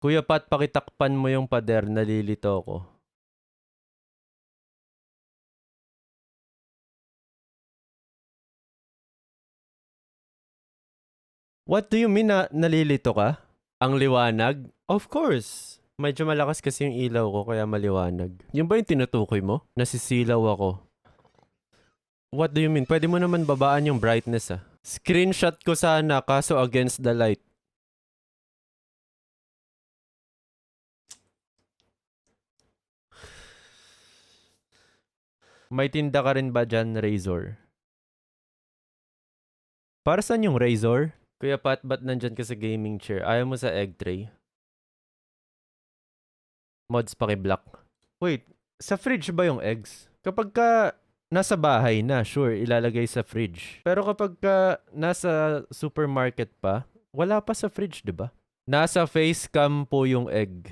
Kuya Pat, pakitakpan mo yung pader, nalilito ako. What do you mean na nalilito ka? Ang liwanag? Of course. Medyo malakas kasi yung ilaw ko kaya maliwanag. Yung ba yung tinutukoy mo? Nasisilaw ako. What do you mean? Pwede mo naman babaan yung brightness ah. Screenshot ko sana kaso against the light. May tinda ka rin ba dyan, Razor? Para saan yung Razor? Kuya Pat, ba't nandyan ka sa gaming chair? Ayaw mo sa egg tray? Mods paki-block. Wait, sa fridge ba yung eggs? Kapag ka nasa bahay na, sure, ilalagay sa fridge. Pero kapag ka nasa supermarket pa, wala pa sa fridge, di ba? Nasa face cam po yung egg.